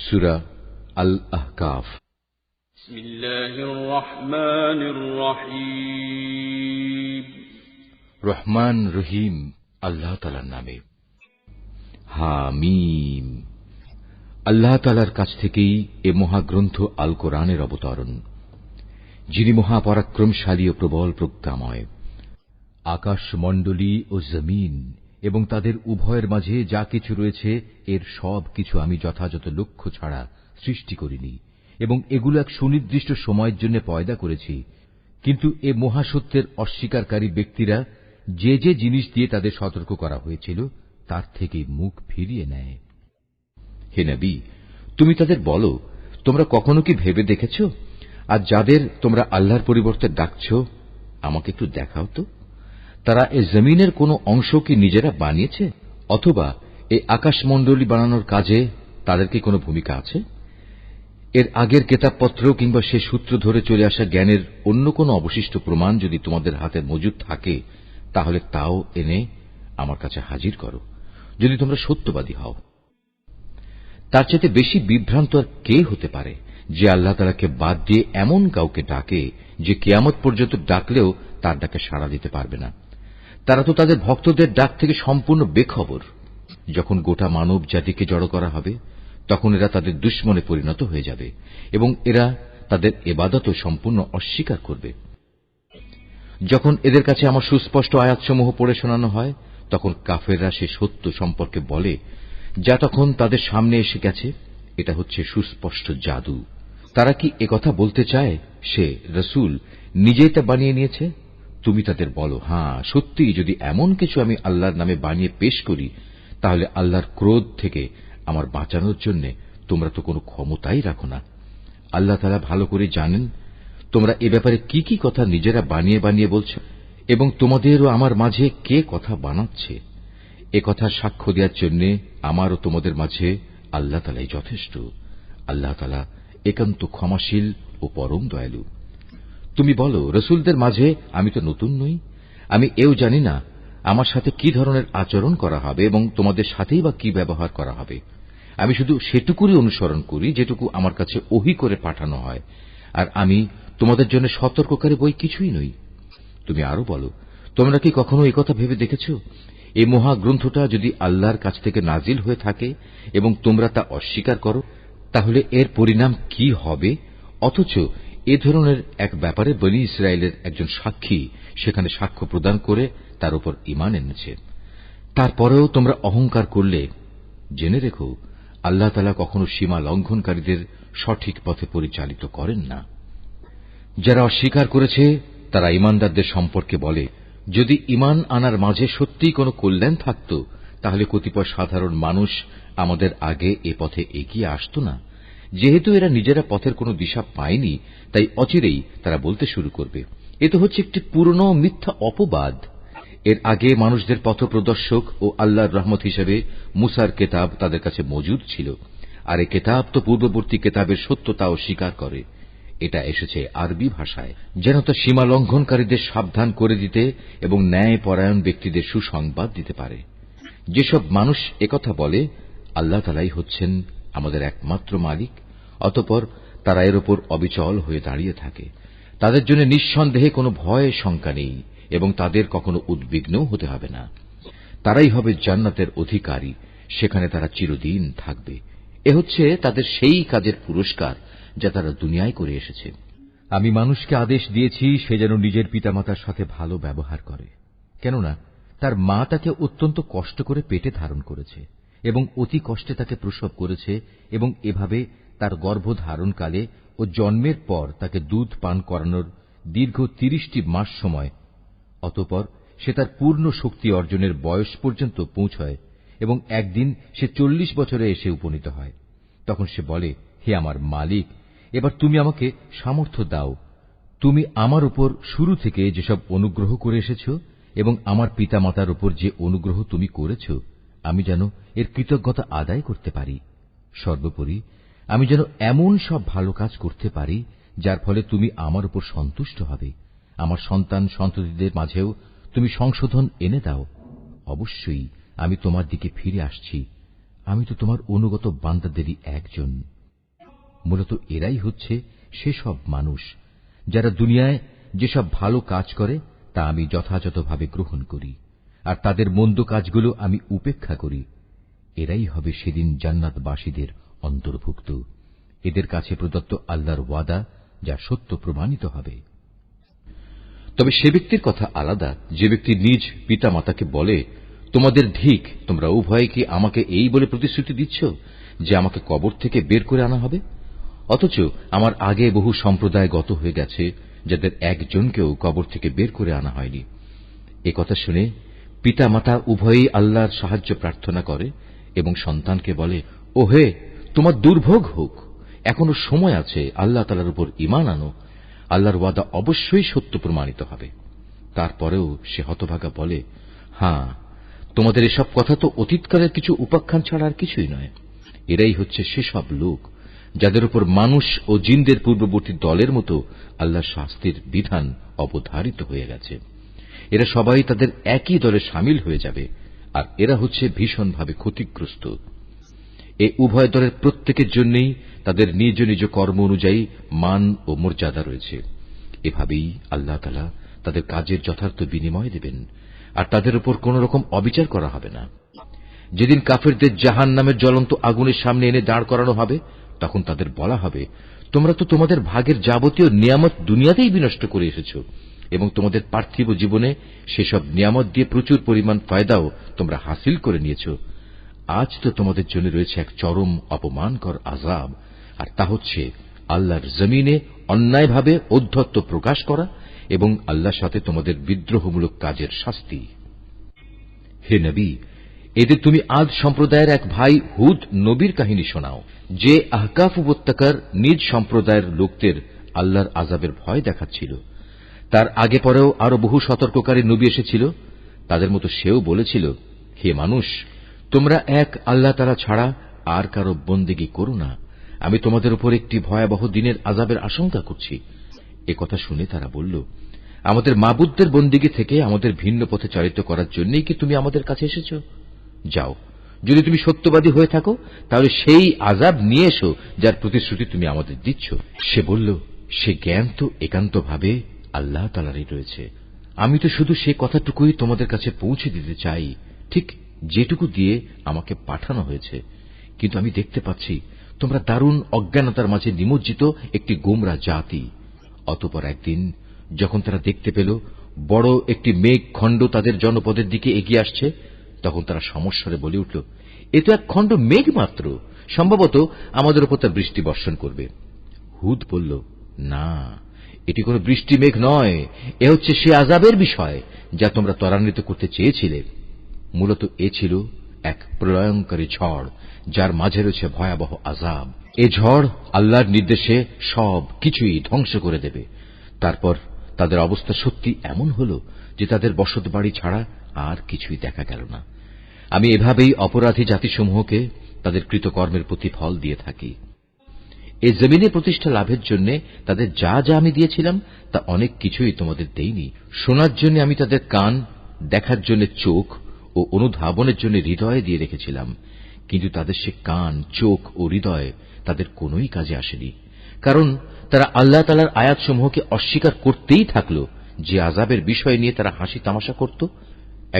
সূরা আল আহকাফ। বিসমিল্লাহির রহমানির রহিম। রহমান রহিম আল্লাহ তাআলার নামে। হামিম। আল্লাহ তাআলার কাছ থেকেই এ মহাগ্রন্থ আল কোরআনের অবতরণ, যিনি মহাপরাক্রমশালী ও প্রবল প্রজ্ঞাময়। আকাশমণ্ডলী ও জমিন এবং তাদের উভয়ের মাঝে যা কিছু রয়েছে, এর সব কিছু আমি যথাযথ লক্ষ্য ছাড়া সৃষ্টি করিনি, এবং এগুলো এক সুনির্দিষ্ট সময়ের জন্য পয়দা করেছি। কিন্তু এ মহাসত্যের অস্বীকারী ব্যক্তিরা যে যে জিনিস দিয়ে তাদের সতর্ক করা হয়েছিল তার থেকে মুখ ফিরিয়ে নেয়। হে নবী, তুমি তাদের বলো, তোমরা কখনো কি ভেবে দেখেছ, আর যাদের তোমরা আল্লাহর পরিবর্তে ডাকছ, আমাকে একটু দেখাও তো, তারা এ জমিনের কোন অংশ কি নিজেরা বানিয়েছে, অথবা এই আকাশমণ্ডলী বানানোর কাজে তাদের কি কোনো ভূমিকা আছে? এর আগের কেতাবপত্র কিংবা সে সূত্র ধরে চলে আসা জ্ঞানের অন্য কোন অবশিষ্ট প্রমাণ যদি তোমাদের হাতে মজুদ থাকে, তাহলে তাও এনে আমার কাছে হাজির করো, যদি তোমরা সত্যবাদী হও। তার চাইতে বেশি বিভ্রান্ত আর কে হতে পারে, যে আল্লাহ তাআলাকে বাদ দিয়ে এমন কাউকে ডাকে যে কিয়ামত পর্যন্ত ডাকলেও তার ডাকে সাড়া দিতে পারবে না। তারা তো তাদের ভক্তদের ডাক থেকে সম্পূর্ণ বেখবর। যখন গোটা মানব জাতিকে জড়ো করা হবে, তখন এরা তাদের দুশমনে পরিণত হয়ে যাবে এবং এরা তাদের ইবাদতও সম্পূর্ণ অস্বীকার করবে। যখন এদের কাছে আমার সুস্পষ্ট আয়াতসমূহ পড়ে শোনানো হয়, তখন কাফেররা সে সত্য সম্পর্কে বলে যা তখন তাদের সামনে এসে গেছে, এটা হচ্ছে সুস্পষ্ট জাদু। তারা কি একথা বলতে চায় সে রাসূল নিজেই তা বানিয়ে নিয়েছে? তুমি তাদের বলো, হ্যাঁ সত্যি, যদি এমন কিছু আমি আল্লাহর নামে বানিয়ে পেশ করি, তাহলে আল্লাহর ক্রোধ থেকে আমার বাঁচানোর জন্য তোমরা তো কোনো ক্ষমতাই রাখো না। আল্লাহ তাআলা ভালো করে জানেন তোমরা এ ব্যাপারে কি কি কথা নিজেরা বানিয়ে বানিয়ে বলছো, এবং তোমাদেরও আমার মাঝে কে কথা বানাচ্ছে। এ কথা সাক্ষ্য দেওয়ার জন্য আমার ও তোমাদের মাঝে আল্লাহ তাআলাই যথেষ্ট। আল্লাহ তাআলা একান্ত ক্ষমাশীল ও পরম দয়ালু। তুমি বলো, রাসূলদের মাঝে আমি তো নতুন নই, আমি এও জানি না আমার সাথে কি ধরনের আচরণ করা হবে এবং তোমাদের সাথেই বা কি ব্যবহার করা হবে। আমি শুধু সেটুকুরই অনুসরণ করি যেটুকু আমার কাছে ওহী করে পাঠানো হয়, আর আমি তোমাদের জন্য সতর্ককারী বই কিছুই নই। তুমি আরো বলো, তোমরা কি কখনো একথা ভেবে দেখেছ, এই মহাগ্রন্থটা যদি আল্লাহর কাছ থেকে নাজিল হয়ে থাকে এবং তোমরা তা অস্বীকার করো, তাহলে এর পরিণাম কি হবে? অথচ এ ধরনের এক ব্যাপারে বনী ইসরায়েলের একজন সাক্ষী সেখানে সাক্ষ্য প্রদান করে তার উপর ঈমান এনেছে। তারপরেও তোমরা অহংকার করলে, জেনে রেখো আল্লাহ তাআলা কখনো সীমা লঙ্ঘনকারীদের সঠিক পথে পরিচালিত করেন না। যারা অস্বীকার করেছে তারা ঈমানদারদের সম্পর্কে বলে, যদি ঈমান আনার মাঝে সত্যিই কোনো কল্যাণ থাকত, তাহলে কতিপয় সাধারণ মানুষ আমাদের আগে এ পথে এগিয়ে আসত না। যেহেতু এরা নিজেরা পথের কোনো দিশা পায়নি, তাই অচিরেই তারা বলতে শুরু করবে, এ তো হচ্ছে একটি পুরনো মিথ্যা অপবাদ। এর আগে মানুষদের পথপ্রদর্শক ও আল্লাহর রহমত হিসেবে মুসার কেতাব তাদের কাছে মজুদ ছিল, আর এ কেতাব তো পূর্ববর্তী কেতাবের সত্যতাও স্বীকার করে। এটা এসেছে আরবি ভাষায়, যেন তা সীমা লঙ্ঘনকারীদের সাবধান করে দিতে এবং ন্যায় পরায়ণ ব্যক্তিদের সুসংবাদ দিতে পারে। যেসব মানুষ একথা বলে আল্লাহ তাআলাই হচ্ছেন আমাদের একমাত্র মালিক, অতঃপর তারা এর উপর অবিচল হয়ে দাঁড়িয়ে থাকে, তাদের জন্য নিঃসন্দেহে কোনো ভয় শঙ্কা নেই এবং তাদের কখনো উদ্বিগ্নও হতে হবে না। তারাই হবে জান্নাতের অধিকারী, সেখানে তারা চিরদিন থাকবে। এ হচ্ছে তাদের সেই কাজের পুরস্কার যা তারা দুনিয়ায় করে এসেছে। আমি মানুষকে আদেশ দিয়েছি সে যেন নিজের পিতামাতার সাথে ভালো ব্যবহার করে, কেননা তার মা তাকে অত্যন্ত কষ্ট করে পেটে ধারণ করেছে এবং অতি কষ্টে তাকে প্রসব করেছে, এবং এভাবে তার গর্ভধারণকালে ও জন্মের পর তাকে দুধ পান করানোর দীর্ঘ 30টি মাস সময়, অতঃপর সে তার পূর্ণ শক্তি অর্জনের বয়স পর্যন্ত পৌঁছয় এবং একদিন সে 40 বছরে এসে উপনীত হয়। তখন সে বলে, হে আমার মালিক, এবার তুমি আমাকে সামর্থ্য দাও। তুমি আমার উপর শুরু থেকে যেসব অনুগ্রহ করে এসেছ এবং আমার পিতামাতার উপর যে অনুগ্রহ তুমি করেছ, আমি যেন এর কৃতজ্ঞতা আদায় করতে পারি। সর্বোপরি আমি যেন এমন সব ভালো কাজ করতে পারি যার ফলে তুমি আমার উপর সন্তুষ্ট হবে। আমার সন্তান সন্ততিদের মাঝেও তুমি সংশোধন এনে দাও। অবশ্যই আমি তোমার দিকে ফিরে আসছি, আমি তো তোমার অনুগত বান্দাদেরই একজন। মূলত এরাই হচ্ছে সেসব মানুষ যারা দুনিয়ায় যেসব ভালো কাজ করে তা আমি যথাযথভাবে গ্রহণ করি, আর তাদের মন্দ কাজগুলো আমি উপেক্ষা করি। এরাই হবে সেদিন জান্নাতবাসীদের অন্তর্ভুক্ত। এদের কাছে প্রদত্ত আল্লাহর ওয়াদা যা সত্য প্রমাণিত হবে। তবে সে ব্যক্তির কথা আলাদা যে ব্যক্তি নিজ পিতা মাতাকে বলে, তোমাদের ধিক, তোমরা উভয়ে কি আমাকে এই বলে প্রতিশ্রুতি দিচ্ছ যে আমাকে কবর থেকে বের করে আনা হবে, অথচ আমার আগে বহু সম্প্রদায় গত হয়ে গেছে যাদের একজনকেও কবর থেকে বের করে আনা হয়নি। এ কথা শুনে পিতা মাতা উভয়েই আল্লাহর সাহায্য প্রার্থনা করে এবং সন্তানকে বলে, ও হে, তোমার দুর্ভোগ হোক, এখনো সময় আছে, আল্লাহ তাআলার উপর ঈমান আনো, আল্লাহর ওয়াদা অবশ্যই সত্য প্রমাণিত হবে। তারপরেও সে হতভাগা বলে, হ্যাঁ, তোমাদের এসব কথা তো অতীতকালের কিছু উপাখ্যান ছাড়া আর কিছুই নয়। এরাই হচ্ছে সেসব লোক যাদের উপর মানুষ ও জিনদের পূর্ববর্তী দলের মতো আল্লাহর শাস্তির বিধান অবধারিত হয়ে গেছে। এরা সবাই তাদের একই দলে সামিল হয়ে যাবে, আর এরা হচ্ছে ভীষণভাবে ক্ষতিগ্রস্ত। এ উভয় দলের প্রত্যেকের জন্যই তাদের নিজ নিজ কর্ম অনুযায়ী মান ও মর্যাদা রয়েছে। এভাবেই আল্লাহ তাআলা তাদের কাজের যথার্থ বিনিময় দেবেন, আর তাদের উপর কোন রকম অবিচার করা হবে না। যেদিন কাফেরদের জাহান্নামের জ্বলন্ত আগুনের সামনে এনে দাঁড় করানো হবে, তখন তাদের বলা হবে, তোমরা তো তোমাদের ভাগের যাবতীয় নিয়ামত দুনিয়াতেই বিনষ্ট করে এসেছ, এবং তোমাদের পার্থিব জীবনে সেসব নিয়ামত দিয়ে প্রচুর পরিমাণ ফায়দাও তোমরা হাসিল করে নিয়েছ। আজ তো তোমাদের জন্য রয়েছে এক চরম অপমানকর আযাব, আর তা হচ্ছে আল্লাহর জমিনে অন্যায়ভাবে ঔদ্ধত্য প্রকাশ করা এবং আল্লাহর সাথে তোমাদের বিদ্রোহমূলক কাজের শাস্তি। হে নবী, এদের তুমি আদ সম্প্রদায়ের এক ভাই হুদ নবীর কাহিনী শোনাও, যে আহকাফ উপত্যকার নিজ সম্প্রদায়ের লোকদের আল্লাহর আযাবের ভয় দেখাচ্ছিল। তার আগে পরেও আরো বহু সতর্ককারী নবী এসেছিল। তাদের মতো সেও বলেছিল, হে মানুষ, তোমরা এক আল্লাহ তাআলা ছাড়া আর কারো বন্দেগী করো না, আমি তোমাদের উপর একটি ভয়াবহ দিনের আযাবের আশঙ্কা করছি। এ কথা শুনে তারা বলল, আমাদের মাবুদদের বন্দেগী থেকে আমাদের ভিন্ন পথে চালিত করার জন্যই কি তুমি আমাদের কাছে এসেছ? যাও, যদি তুমি সত্যবাদী হয়ে থাকো তাহলে সেই আযাব নিয়ে এসো যার প্রতিশ্রুতি তুমি আমাদের দিচ্ছ। সে বলল, সে জ্ঞান তো একান্তভাবে আল্লাহ তাআলারই রয়েছে। আমি তো শুধু সে কথাটুকুই তোমাদের কাছে পৌঁছে দিতে চাই, ঠিক যেটুকু দিয়ে আমাকে পাঠানো হয়েছে। কিন্তু আমি দেখতে পাচ্ছি তোমরা দারুণ অজ্ঞানতার মাঝে নিমজ্জিত একটি গোমরা জাতি। অতঃপর একদিন যখন তারা দেখতে পেল বড় একটি মেঘ খণ্ড তাদের জনপদের দিকে এগিয়ে আসছে, তখন তারা সমস্বরে বলে উঠল, এ তো এক খণ্ড মেঘ মাত্র, সম্ভবত আমাদের উপর তার বৃষ্টি বর্ষণ করবে। হুদ বলল, না, এটি কোন বৃষ্টি মেঘ নয়, এ হচ্ছে সে আযাবের বিষয় যা তোমরা ত্বরান্বিত করতে চেয়েছিলে। মূলত এ ছিল এক প্রলয়ঙ্কারী ঝড়, যার মাঝে রয়েছে ভয়াবহ আযাব। এ ঝড় আল্লাহর নির্দেশে সব কিছুই ধ্বংস করে দেবে। তারপর তাদের অবস্থা সত্যি এমন হল যে তাদের বসতবাড়ি ছাড়া আর কিছুই দেখা গেল না। আমি এভাবেই অপরাধী জাতিসমূহকে তাদের কৃতকর্মের প্রতিফল দিয়ে থাকি। এই জমিনে প্রতিষ্ঠা লাভের জন্য তাদের যা যা আমি দিয়েছিলাম তা অনেক কিছুই তোমাদের দেইনি। শোনার জন্য আমি তাদের কান, দেখার জন্য চোখ ও অনুধাবনের জন্য হৃদয় দিয়ে রেখেছিলাম, কিন্তু তাদের সে কান, চোখ ও হৃদয় তাদের কোনোই কাজে আসেনি, কারণ তারা আল্লাহ তাআলার আয়াতসমূহকে অস্বীকার করতেই থাকল, যে আযাবের বিষয় নিয়ে তারা হাসি তামাশা করত।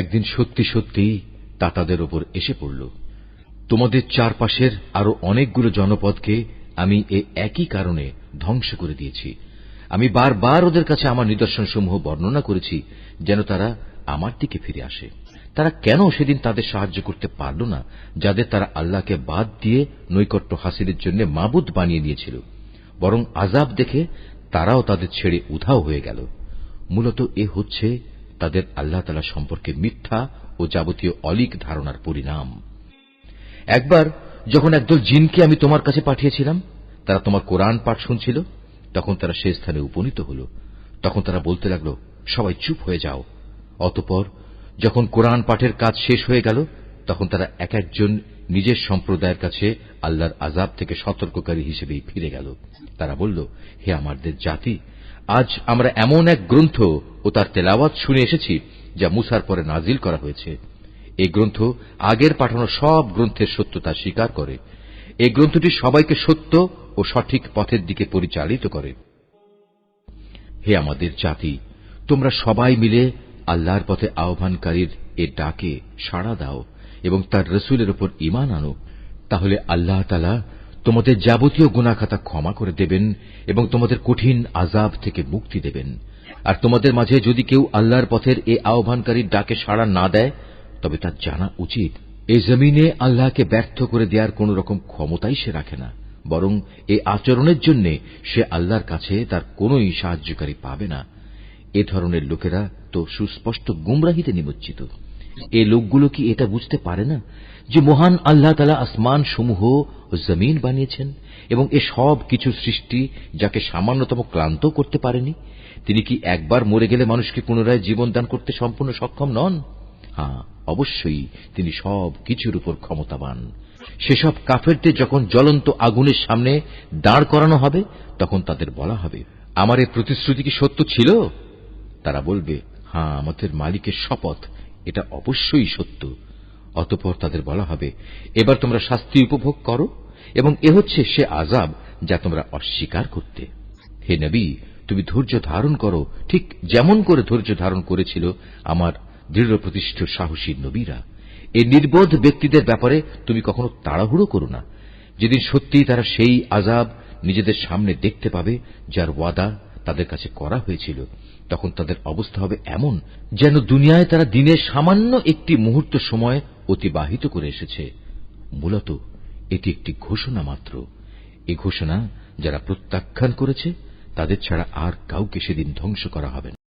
একদিন সত্যি সত্যি তা তাদের উপর এসে পড়ল। তোমাদের চারপাশের আরো অনেকগুলো জনপদকে আমি একই কারণে ধ্বংস করে দিয়েছি। আমি বারবার ওদের কাছে আমার নিদর্শনসমূহ বর্ণনা করেছি যেন তারা আমার দিকে ফিরে আসে। তারা কেন সেদিন তাদের সাহায্য করতে পারল না, যাদের তারা আল্লাহকে বাদ দিয়ে নৈকট্য হাসিলের জন্য মাবুদ বানিয়ে নিয়েছিল? বরং আযাব দেখে তারাও তাদের ছেড়ে উধাও হয়ে গেল। মূলত এ হচ্ছে তাদের আল্লাহ তাআলা সম্পর্কে মিথ্যা ও যাবতীয় অলীক ধারণার পরিণাম। একবার যখন একদল জিনকে আমি তোমার কাছে পাঠিয়েছিলাম, তারা তোমার কোরআন পাঠ শুনছিল, তখন তারা সে স্থানে উপনীত হল। তখন তারা বলতে লাগল, সবাই চুপ হয়ে যাও। অতঃপর যখন কোরআন পাঠের কাজ শেষ হয়ে গেল, তখন তারা এক একজন নিজের সম্প্রদায়ের কাছে আল্লাহর আযাব থেকে সতর্ককারী হিসেবেই ফিরে গেল। তারা বলল, হে আমাদের জাতি, আজ আমরা এমন এক গ্রন্থ ও তার তেলাওয়াত শুনে এসেছি যা মূসার পরে নাজিল করা হয়েছে। এই গ্রন্থ আগের পাঠানো সব গ্রন্থের সত্যতা স্বীকার করে। এই গ্রন্থটি সবাইকে সত্য ও ও সঠিক পথের দিকে পরিচালিত করে। হে আমাদের জাতি, তোমরা সবাই মিলে আল্লাহর পথে আহ্বানকারীর এ ডাকে সাড়া দাও এবং তার রসুলের উপর ঈমান আনো। তাহলে আল্লাহ তাআলা তোমাদের যাবতীয় গুনাহ খাতা ক্ষমা করে দেবেন এবং তোমাদের কঠিন আযাব থেকে মুক্তি দেবেন। আর তোমাদের মাঝে যদি কেউ আল্লাহর পথের এ আহ্বানকারীর ডাকে সাড়া না দেয়, তবে তার জানা উচিত এই জমিনে আল্লাহকে ব্যর্থ করে দেওয়ার কোন রকম ক্ষমতাই সে রাখে না, বরং এই আচরণের জন্য সে আল্লাহর কাছে তার কোনই সাহায্যকারী পাবে না। এ ধরনের লোকেরা তো সুস্পষ্ট গুমরাহিতে নিমজ্জিত। এই লোকগুলো কি এটা বুঝতে পারে না যে মহান আল্লাহ তাআলা আসমান সমূহ ও জমিন বানিয়েছেন এবং এ সব কিছু সৃষ্টি যাকে সামান্যতম ক্লান্ত করতে পারেনি? তিনি কি একবার মরে গেলে মানুষকে পুনরায় জীবন দান করতে সম্পূর্ণ সক্ষম নন? হ্যাঁ, অবশ্যই তিনি সব কিছুর উপর ক্ষমতাবান। সেসব কাফেরদের যখন জ্বলন্ত আগুনের সামনে দাঁড় করানো হবে, তখন তাদের বলা হবে, আমার এ প্রতিশ্রুতি কি সত্য ছিল? তারা বলবে, হ্যাঁ, আমাদের মালিকের শপথ, এটা অবশ্যই সত্য। অতঃপর তাদের বলা হবে, এবার তোমরা শাস্তি উপভোগ করো এবং এ হচ্ছে সে আযাব যা তোমরা অস্বীকার করতে। হে নবী, তুমি ধৈর্য ধারণ করো, ঠিক যেমন করে ধৈর্য ধারণ করেছিল আমার দৃঢ় প্রতিষ্ঠ সাহসী নবীরা। এই নির্বোধ ব্যক্তিদের ব্যাপারে তুমি কখনো তাড়াহুড়ো করো না। যেদিন সত্যিই তারা সেই আযাব নিজেদের সামনে দেখতে পাবে যার ওয়াদা তাদের কাছে করা হয়েছিল, তখন তাদের অবস্থা হবে এমন যেন দুনিয়ায় তারা দিনের সামান্য একটি মুহূর্ত সময় অতিবাহিত করে এসেছে। মূলত এটি একটি ঘোষণা মাত্র। এই ঘোষণা যারা প্রত্যাখ্যান করেছে তাদের ছাড়া আর কাউকে সেদিন ধ্বংস করা হবে না।